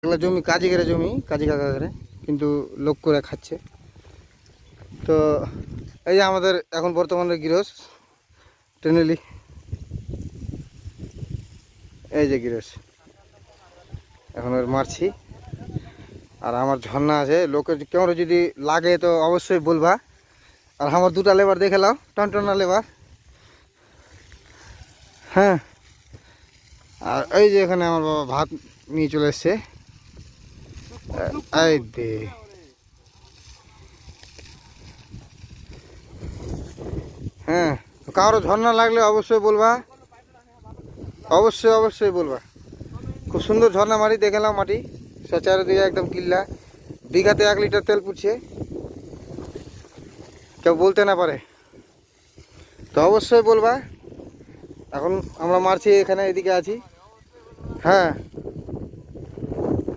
এগুলো জমি কাজী করে জমি কাজী কাকা করে, কিন্তু লোক করে খাচ্ছে। তো এই যে আমাদের এখন বর্তমানে গৃহস্থ টেনেলি, এই যে গৃহস্থ এখন ওর মারছি। আর আমার ঝর্ণা আছে, লোকের কেমন যদি লাগে তো অবশ্যই বলবা। আর আমার দুটা লেবার দেখে নাও, টনটনা লেবার। হ্যাঁ, আর এই যে এখানে আমার বাবা ভাত নিয়ে চলে এসছে। এই দে, হ্যাঁ, কারো ঝর্ণা লাগলে অবশ্যই বলবা, অবশ্যই অবশ্যই বলবা। খুব সুন্দর ঝর্ণা মাটি, দেখে নাও মাটি চারিদিকে একদম কিল্লা। বিঘাতে 1 লিটার তেল পুড়ছে, কেউ বলতে না পারে। তো অবশ্যই বলবা। এখন আমরা মারছি, এখানে এদিকে আছি। হ্যাঁ,